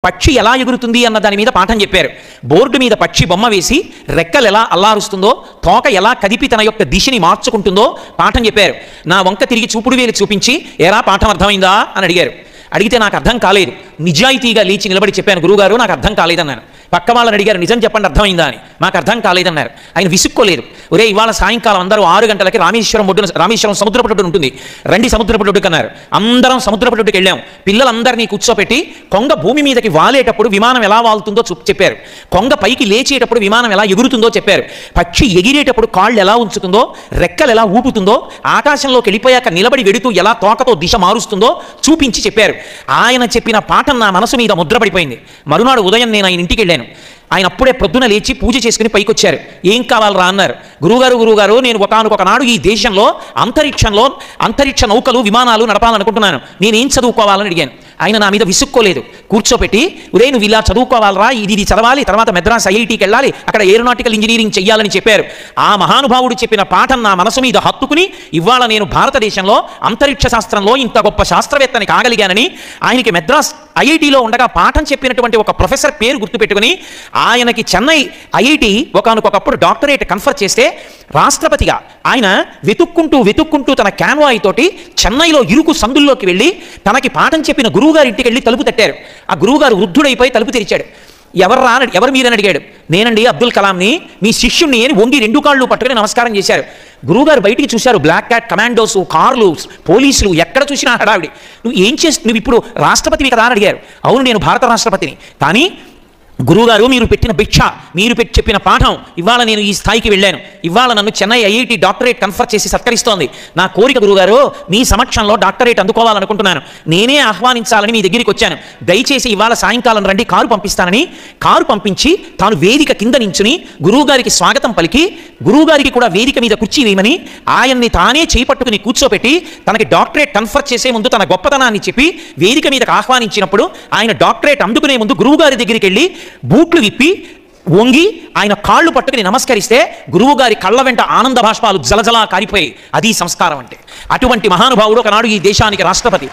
పక్షి ఎలా ఎగురుతుంది అన్న దాని మీద పాఠం చెప్పారు. బోర్డు మీద పక్షి బొమ్మ వేసి రెక్కలు ఎలా అల్లారుస్తుందో, తోక ఎలా కదిపి తన యొక్క దిశని మార్చుకుంటుందో పాఠం చెప్పారు. నా వంక తిరిగి చూపుడు వేలు చూపించి ఎరా పాఠం అర్థమైందా అని అడిగారు. అడిగితే నాకు అర్థం కాలేదు. నిజాయితీగా లేచి నిలబడి చెప్పాను, గురువుగారు నాకు అర్థం కాలేదన్నాను. పక్క వాళ్ళని అడిగారు, నిజం చెప్పండి అర్థమైందా అని. మాకు అర్థం కాలేదన్నారు. ఆయన విసుక్కోలేదు. ఒరే ఇవాళ సాయంకాలం అందరూ 6 గంటలకి రామేశ్వరం సముద్రపు ఉంటుంది, రండి సముద్రపు ఒడ్డుకు అన్నారు. అందరం సముద్రపు ఒడ్డుకి వెళ్ళాం. పిల్లలందరినీ కూర్చోపెట్టి కొంగ భూమి మీదకి వాలేటప్పుడు విమానం ఎలా వాలుతుందో చెప్పారు. కొంగ పైకి లేచేటప్పుడు విమానం ఎలా ఎగురుతుందో చెప్పారు. పక్షి ఎగిరేటప్పుడు కాళ్ళు ఎలా ఉంచుతుందో, రెక్కలు ఎలా ఊపుతుందో, ఆకాశంలోకి వెళ్ళిపోయాక నిలబడి వెడుతూ ఎలా తోకతో దిశ మారుస్తుందో చూపించి చెప్పారు. ఆయన చెప్పిన పాఠం నా మనసు మీద ముద్రపడిపోయింది. మరునాడు ఉదయం నేను ఆయన ఇంటికి వెళ్ళాను. ఆయన అప్పుడే ప్రొద్దున లేచి పూజ చేసుకుని పైకి వచ్చారు. ఏం కావాలరా అన్నారు. గురువుగారు నేను ఒకనాడు ఈ దేశంలో అంతరిక్ష నౌకలు విమానాలు నడపాలనుకుంటున్నాను, నేనేం చదువుకోవాలని అడిగాను. ఆయన నా మీద విసుక్కోలేదు. కూర్చోపెట్టి, ఉరే నువ్వు ఇలా చదువుకోవాలరా, ఇది చదవాలి, తర్వాత మెద్రాస్ ఐఐటికి వెళ్ళాలి, అక్కడ ఏరోనాటికల్ ఇంజనీరింగ్ చెయ్యాలని చెప్పారు. ఆ మహానుభావుడు చెప్పిన పాఠం నా మనసు మీద హత్తుకుని ఇవాళ నేను భారతదేశంలో అంతరిక్ష శాస్త్రంలో ఇంత గొప్ప శాస్త్రవేత్తని కాగలిగానని ఆయనకి మెద్రాస్ ఐఐటిలో ఉండగా పాఠం చెప్పినటువంటి ఒక ప్రొఫెసర్ పేరు గుర్తుపెట్టుకుని ఆయనకి చెన్నై ఐఐటి ఒకనకొకప్పుడు డాక్టరేట్ కన్ఫర్ చేస్తే రాష్ట్రపతిగా ఆయన వెతుక్కుంటూ తన క్యాన్వాయ్ తోటి చెన్నైలో ఇరుకు సందుల్లోకి వెళ్ళి తనకి పాఠం చెప్పిన గురువుగారి ఇంటికి వెళ్ళి తలుపు తట్టారు. ఆ గురువుగారు వృద్ధుడైపోయి తలుపు తెరిచాడు. ఎవరు మీరని అడిగాడు. నేనండి అబ్దుల్ కలాంని, మీ శిష్యుణ్ణి అని వంగి 2 కాళ్ళు పట్టుకుని నమస్కారం చేశారు. గురువుగారు బయటికి చూశారు. బ్లాక్ క్యాట్ కమాండోస్, కార్లు, పోలీసులు, ఎక్కడ చూసినా హడావిడి. నువ్వు ఇప్పుడు రాష్ట్రపతివి కదా అని అడిగారు. అవును నేను భారత రాష్ట్రపతిని, కానీ గురువుగారు మీరు పెట్టిన భిక్ష, చెప్పిన పాఠం ఇవాళ నేను ఈ స్థాయికి వెళ్ళాను. ఇవాళ నన్ను చెన్నై ఐఐటి డాక్టరేట్ కన్ఫర్ చేసి సత్కరిస్తోంది. నా కోరిక గురువుగారు, మీ సమక్షంలో డాక్టరేట్ అందుకోవాలనుకుంటున్నాను, నేనే ఆహ్వానించాలని మీ దగ్గరికి వచ్చాను. దయచేసి ఇవాళ సాయంకాలం రండి, కారు పంపిస్తానని కారు పంపించి తాను వేదిక కింద నించుని గురువుగారికి స్వాగతం పలికి, గురువుగారికి కూడా వేదిక మీద కుర్చీ వేయమని ఆయన్ని తానే చేపట్టుకుని కూర్చోపెట్టి తనకి డాక్టరేట్ కన్ఫర్ చేసే ముందు తన గొప్పతనాన్ని చెప్పి వేదిక మీదకి ఆహ్వానించినప్పుడు ఆయన డాక్టరేట్ అందుకునే ముందు గురువుగారి దగ్గరికి వెళ్ళి బూట్లు విప్పి వంగి ఆయన కాళ్ళు పట్టుకుని నమస్కరిస్తే గురువుగారి కళ్ళ వెంట ఆనంద బాష్పాలు జలజలా కారిపోయి. అది సంస్కారం అంటే. అటువంటి మహానుభావుడు ఒకనాడు ఈ దేశానికి రాష్ట్రపతి.